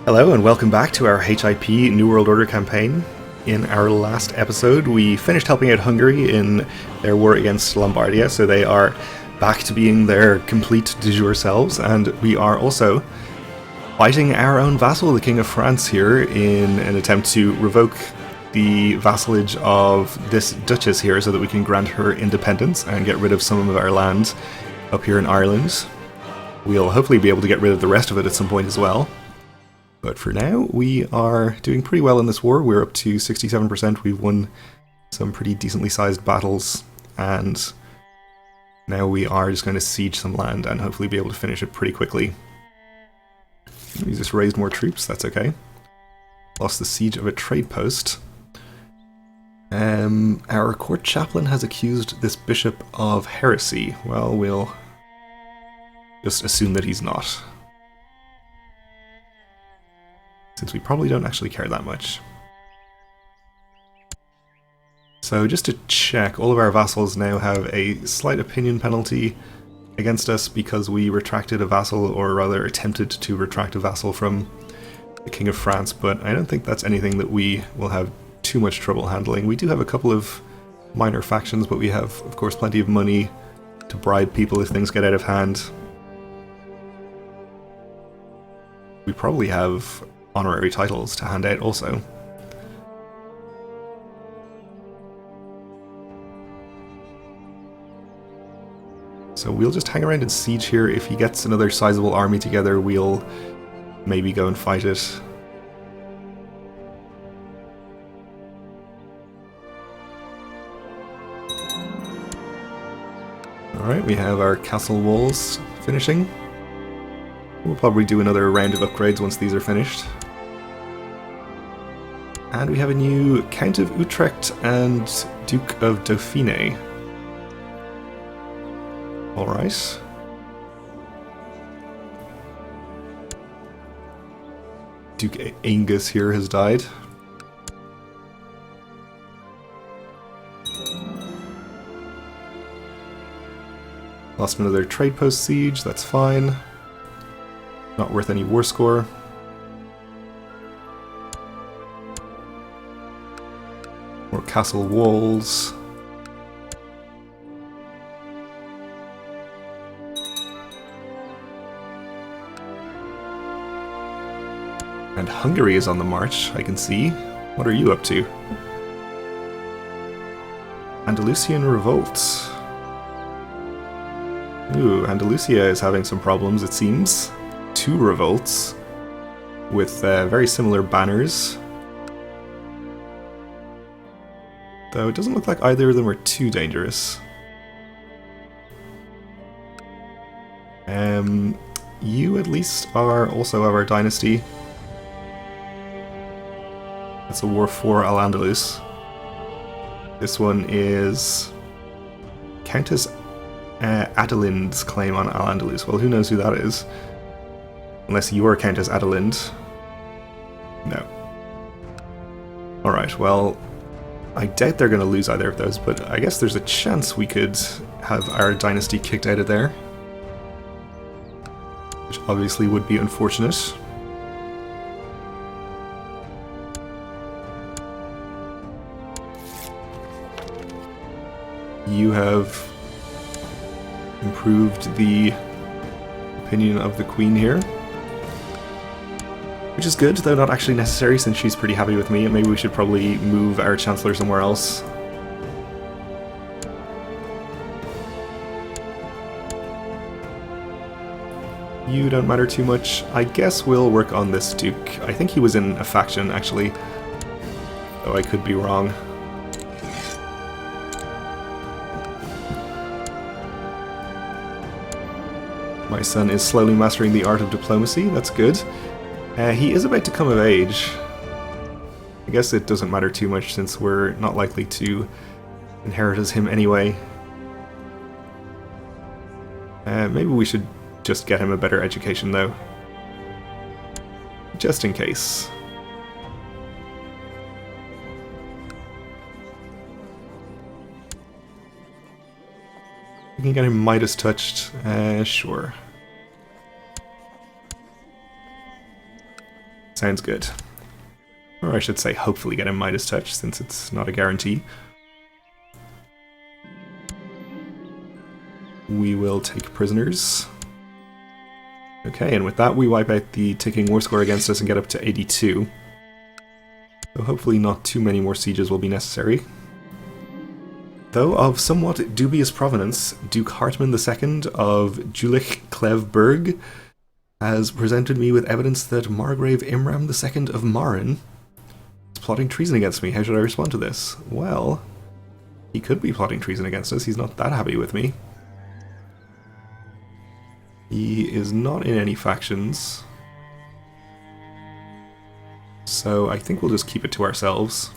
Hello and welcome back to our HIP New World Order campaign. In our last episode, we finished helping out Hungary in their war against Lombardia, so they are back to being their complete de jure selves, and we are also fighting our own vassal, the King of France, here in an attempt to revoke the vassalage of this Duchess here so that we can grant her independence and get rid of some of our land up here in Ireland. We'll hopefully be able to get rid of the rest of it at some point as well. But for now, we are doing pretty well in this war. We're up to 67%. We've won some pretty decently sized battles, and now we are just going to siege some land and hopefully be able to finish it pretty quickly. We just raised more troops, that's okay. Lost the siege of a trade post. Our court chaplain has accused this bishop of heresy. Well, we'll just assume that he's not, since we probably don't actually care that much. So just to check, all of our vassals now have a slight opinion penalty against us because we retracted a vassal, or rather attempted to retract a vassal from the King of France, but I don't think that's anything that we will have too much trouble handling. We do have a couple of minor factions, but we have, of course, plenty of money to bribe people if things get out of hand. We probably have honorary titles to hand out also. So we'll just hang around and siege here. If he gets another sizable army together, we'll maybe go and fight it. Alright, we have our castle walls finishing. We'll probably do another round of upgrades once these are finished. And we have a new Count of Utrecht and Duke of Dauphiné. Alright. Duke Angus here has died. Lost another trade post siege, that's fine. Not worth any war score. More castle walls. And Hungary is on the march, I can see. What are you up to? Andalusian revolts. Ooh, Andalusia is having some problems, it seems. 2 revolts with very similar banners. Though it doesn't look like either of them are too dangerous. You at least are also of our dynasty. That's a war for Al-Andalus. This one is Countess Adelind's claim on Al-Andalus. Well, who knows who that is? Unless you are Countess Adelind. No. Alright, well, I doubt they're going to lose either of those, but I guess there's a chance we could have our dynasty kicked out of there. Which obviously would be unfortunate. You have improved the opinion of the Queen here. Which is good, though not actually necessary since she's pretty happy with me, and maybe we should probably move our Chancellor somewhere else. You don't matter too much. I guess we'll work on this Duke. I think he was in a faction, actually. Though I could be wrong. My son is slowly mastering the art of diplomacy, that's good. He is about to come of age. I guess it doesn't matter too much since we're not likely to inherit as him anyway. Maybe we should just get him a better education though. Just in case. We can get him Midas touched, sure. Sounds good. Or I should say hopefully get a Midas touch, since it's not a guarantee. We will take prisoners. Okay, and with that we wipe out the ticking war score against us and get up to 82. So hopefully not too many more sieges will be necessary. Though of somewhat dubious provenance, Duke Hartmann II of Jülich-Klevberg has presented me with evidence that Margrave Imram II of Marin is plotting treason against me. How should I respond to this? Well, he could be plotting treason against us. He's not that happy with me. He is not in any factions. So I think we'll just keep it to ourselves.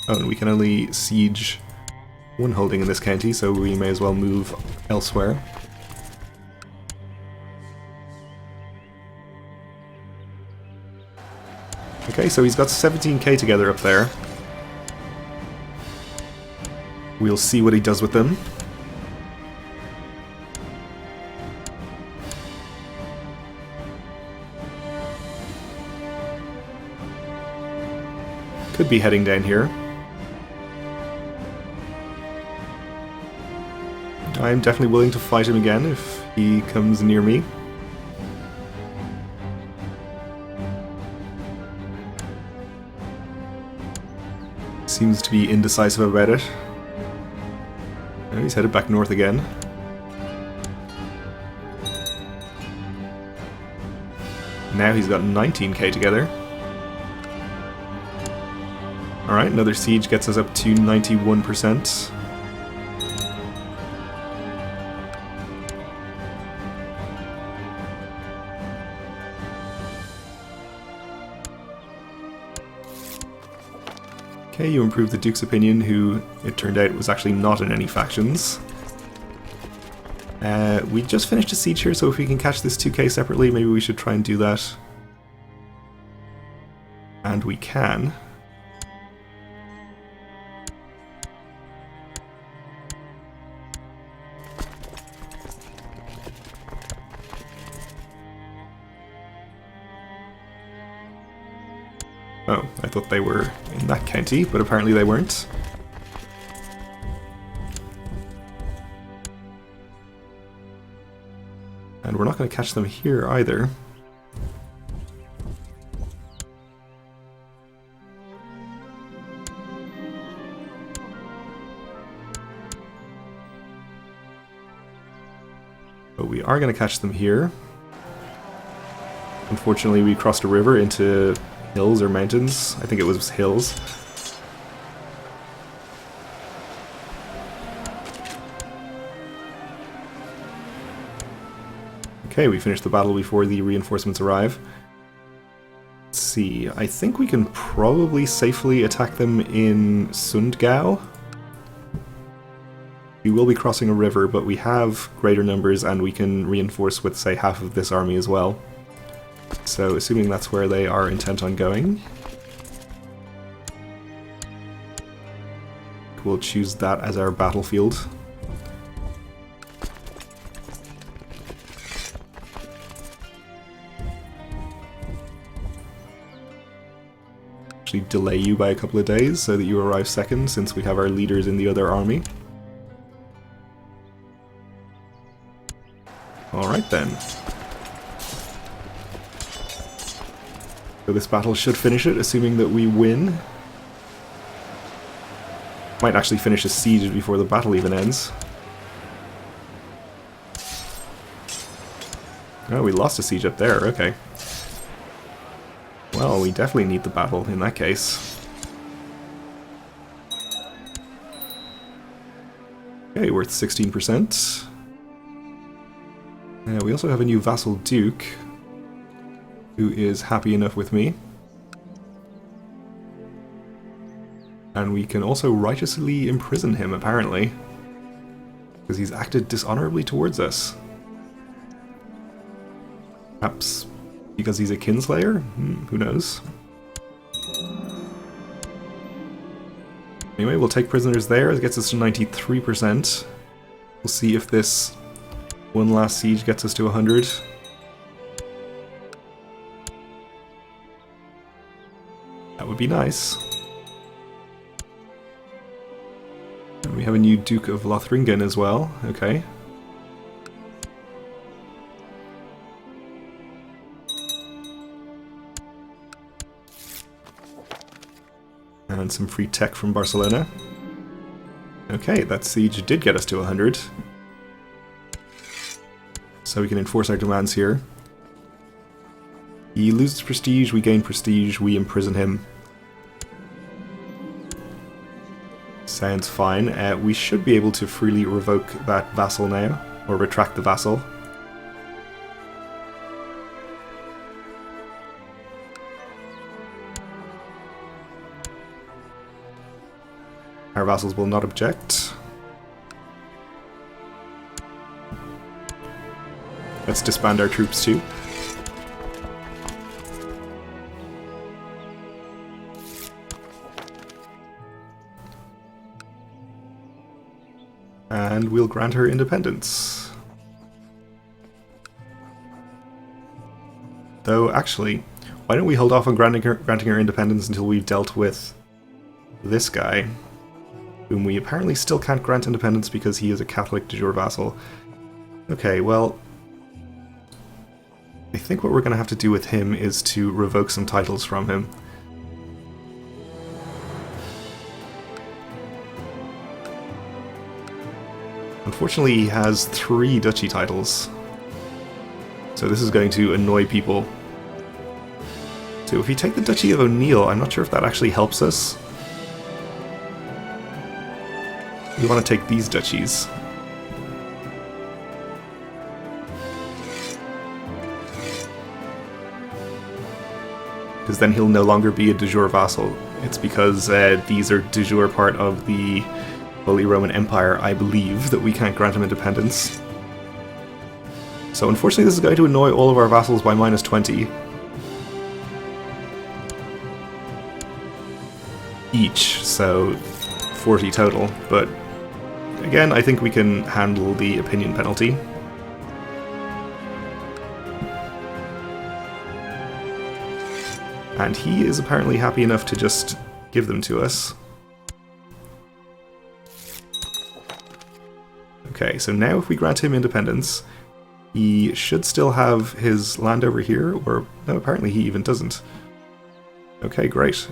Oh, and we can only siege one holding in this county, so we may as well move elsewhere. Okay, so he's got 17k together up there. We'll see what he does with them. Could be heading down here. I'm definitely willing to fight him again if he comes near me. Seems to be indecisive about it. Oh, he's headed back north again. Now he's got 19k together. Alright, another siege gets us up to 91%. Okay, you improved the Duke's opinion, who, it turned out, was actually not in any factions. We just finished a siege here, so if we can catch this 2k separately, maybe we should try and do that. And we can. Oh, I thought they were in that county, but apparently they weren't. And we're not going to catch them here either. But we are going to catch them here. Unfortunately, we crossed a river into hills or mountains. I think it was hills. Okay, we finished the battle before the reinforcements arrive. Let's see, I think we can probably safely attack them in Sundgau. We will be crossing a river, but we have greater numbers and we can reinforce with, say, half of this army as well. So, assuming that's where they are intent on going, we'll choose that as our battlefield. Actually delay you by a couple of days so that you arrive second, since we have our leaders in the other army. Alright then. So this battle should finish it, assuming that we win. Might actually finish a siege before the battle even ends. Oh, we lost a siege up there, okay. Well, we definitely need the battle in that case. Okay, worth 16%. We also have a new vassal duke, who is happy enough with me. And we can also righteously imprison him, apparently, because he's acted dishonorably towards us. Perhaps because he's a kinslayer? Who knows? Anyway, we'll take prisoners there. It gets us to 93%. We'll see if this one last siege gets us to 100. That would be nice. And we have a new Duke of Lothringen as well. Okay. And some free tech from Barcelona. Okay, that siege did get us to 100. So we can enforce our demands here. He loses prestige, we gain prestige, we imprison him. Sounds fine. We should be able to freely revoke that vassal now, or retract the vassal. Our vassals will not object. Let's disband our troops too. And we'll grant her independence. Though, actually, why don't we hold off on granting her independence until we've dealt with this guy, whom we apparently still can't grant independence because he is a Catholic de jure vassal. Okay, well, I think what we're going to have to do with him is to revoke some titles from him. Unfortunately, he has 3 duchy titles, so this is going to annoy people. So if we take the Duchy of O'Neill, I'm not sure if that actually helps us. We want to take these duchies. Because then he'll no longer be a de jure vassal. It's because these are de jure part of the Holy Roman Empire, I believe, that we can't grant him independence. So unfortunately this is going to annoy all of our vassals by minus 20. Each, so 40 total, but again, I think we can handle the opinion penalty. And he is apparently happy enough to just give them to us. Okay, so now if we grant him independence, he should still have his land over here, or no, apparently he even doesn't. Okay, great.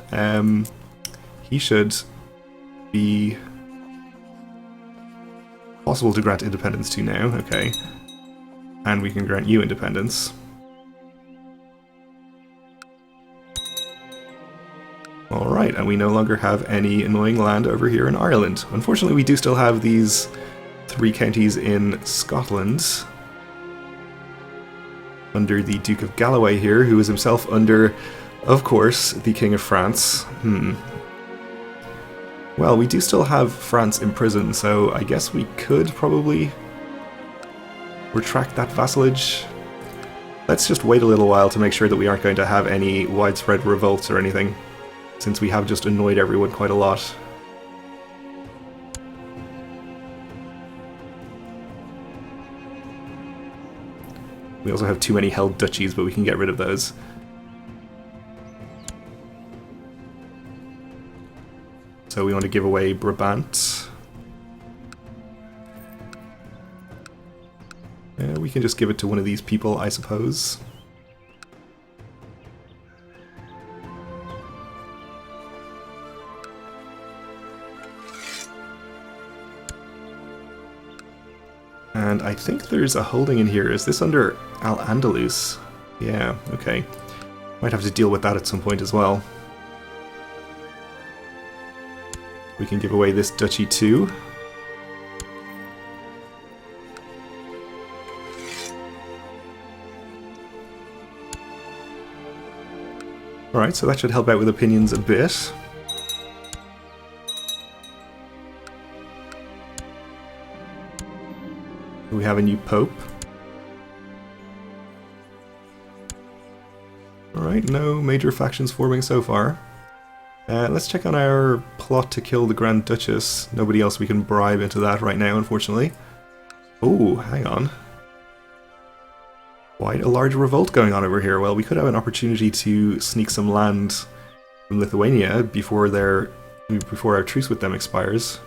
He should be possible to grant independence to now, okay. And we can grant you independence. Alright, and we no longer have any annoying land over here in Ireland. Unfortunately, we do still have these 3 counties in Scotland under the Duke of Galloway here, who is himself under, of course, the King of France. Well, we do still have France in prison, so I guess we could probably retract that vassalage. Let's just wait a little while to make sure that we aren't going to have any widespread revolts or anything, since we have just annoyed everyone quite a lot. We also have too many held duchies, but we can get rid of those. So we want to give away Brabant. We can just give it to one of these people, I suppose. And I think there's a holding in here. Is this under Al-Andalus? Yeah, okay. Might have to deal with that at some point as well. We can give away this duchy too. Alright, so that should help out with opinions a bit. We have a new pope. Alright, no major factions forming so far. Let's check on our plot to kill the Grand Duchess. Nobody else we can bribe into that right now, unfortunately. Oh, hang on. Quite a large revolt going on over here. Well, we could have an opportunity to sneak some land from Lithuania before our truce with them expires.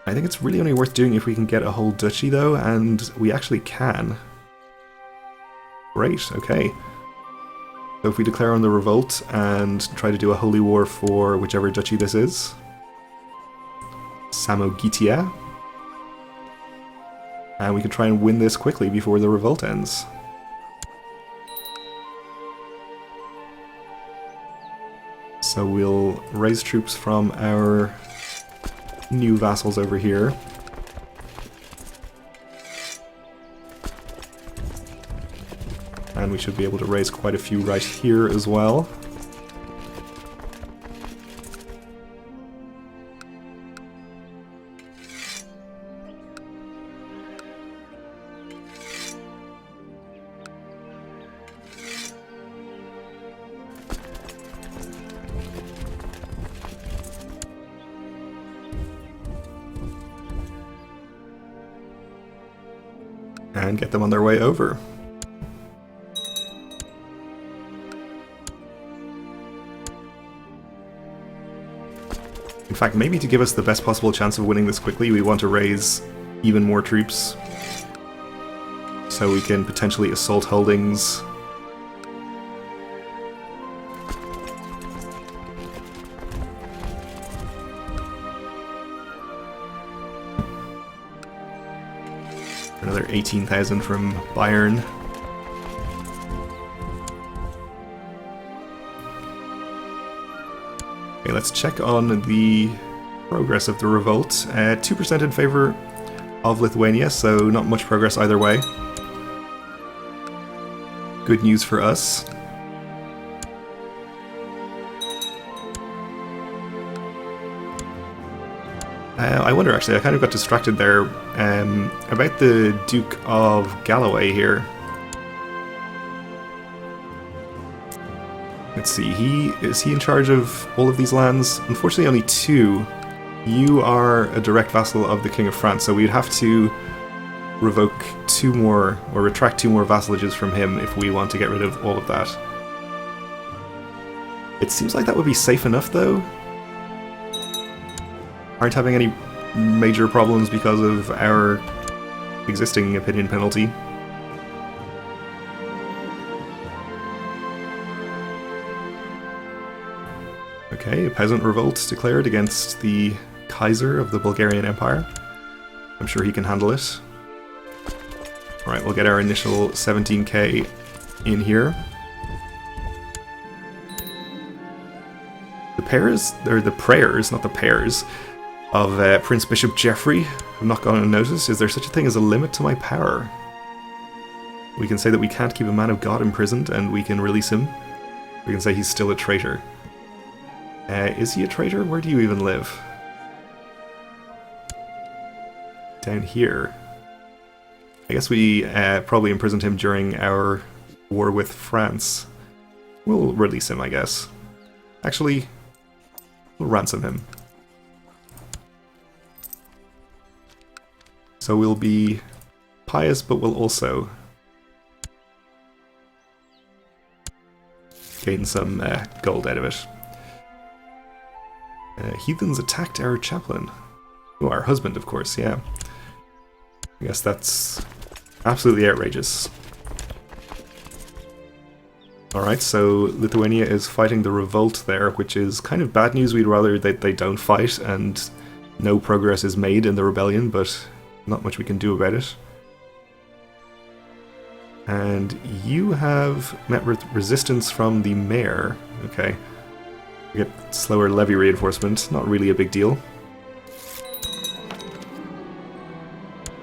I think it's really only worth doing if we can get a whole duchy, though, and we actually can. Great, okay. So if we declare on the revolt and try to do a holy war for whichever duchy this is. Samogitia. And we can try and win this quickly before the revolt ends. So we'll raise troops from our new vassals over here. And we should be able to raise quite a few right here as well. And get them on their way over. In fact, maybe to give us the best possible chance of winning this quickly, we want to raise even more troops. So we can potentially assault holdings. Another 18,000 from Bayern. Okay, let's check on the progress of the revolt. 2% in favor of Lithuania, so not much progress either way. Good news for us. I wonder, actually, I kind of got distracted there about the Duke of Galloway here. Let's see, is he in charge of all of these lands? Unfortunately, only 2. You are a direct vassal of the King of France, so we'd have to revoke 2 more, or retract 2 more vassalages from him if we want to get rid of all of that. It seems like that would be safe enough, though. Aren't having any major problems because of our existing opinion penalty. Okay, a peasant revolt declared against the Kaiser of the Bulgarian Empire. I'm sure he can handle it. Alright, we'll get our initial 17k in here. The prayers, not the pairs, of Prince Bishop Geoffrey have not gone unnoticed. Is there such a thing as a limit to my power? We can say that we can't keep a man of God imprisoned and we can release him. We can say he's still a traitor. Is he a traitor? Where do you even live? Down here. I guess we probably imprisoned him during our war with France. We'll release him, I guess. Actually, we'll ransom him. So we'll be pious, but we'll also gain some gold out of it. Heathens attacked our chaplain. Oh, our husband, of course, yeah. I guess that's absolutely outrageous. Alright, so Lithuania is fighting the revolt there, which is kind of bad news. We'd rather that they don't fight and no progress is made in the rebellion, but not much we can do about it. And you have met with resistance from the mayor. Okay. We get slower levy reinforcement, not really a big deal.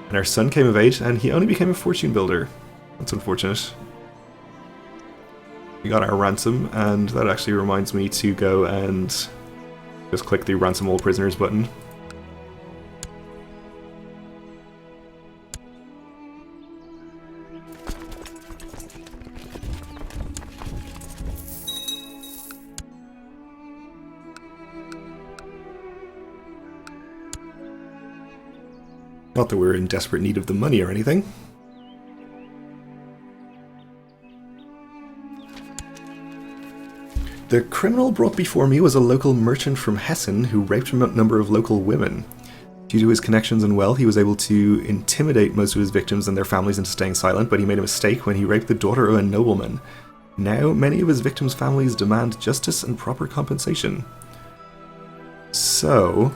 And our son came of age, and he only became a fortune builder. That's unfortunate. We got our ransom, and that actually reminds me to go and just click the ransom all prisoners button. Not that we're in desperate need of the money or anything. The criminal brought before me was a local merchant from Hessen who raped a number of local women. Due to his connections and wealth, he was able to intimidate most of his victims and their families into staying silent, but he made a mistake when he raped the daughter of a nobleman. Now, many of his victims' families demand justice and proper compensation. So,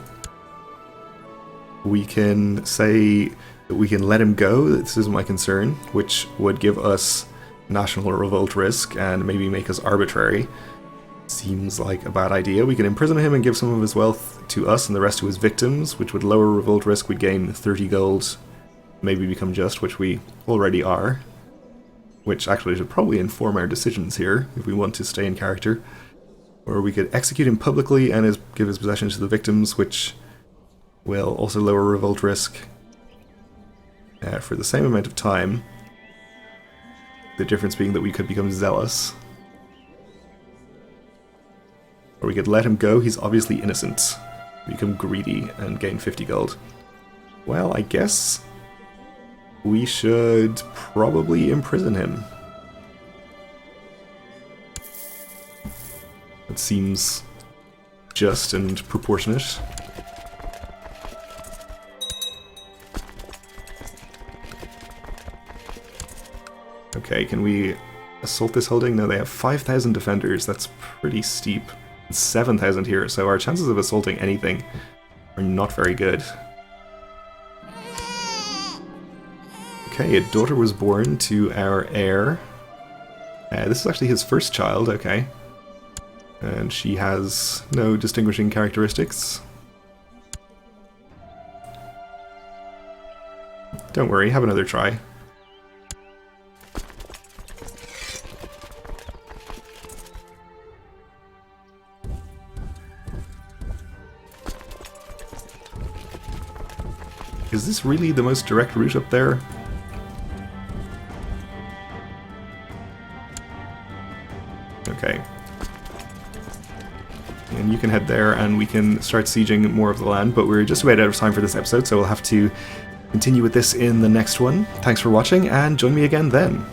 we can say that we can let him go, this isn't my concern, which would give us national revolt risk and maybe make us arbitrary. Seems like a bad idea. We can imprison him and give some of his wealth to us and the rest to his victims, which would lower revolt risk. We'd gain 30 gold, maybe become just, which we already are. Which actually should probably inform our decisions here, if we want to stay in character. Or we could execute him publicly and give his possessions to the victims, which will also lower revolt risk for the same amount of time. The difference being that we could become zealous. Or we could let him go, he's obviously innocent. Become greedy and gain 50 gold. Well, I guess we should probably imprison him. It seems just and proportionate. Okay, can we assault this holding? No, they have 5,000 defenders, that's pretty steep. 7,000 here, so our chances of assaulting anything are not very good. Okay, a daughter was born to our heir. This is actually his first child, okay. And she has no distinguishing characteristics. Don't worry, have another try. Is this really the most direct route up there? Okay. And you can head there and we can start sieging more of the land, but we're just about out of time for this episode, so we'll have to continue with this in the next one. Thanks for watching and join me again then.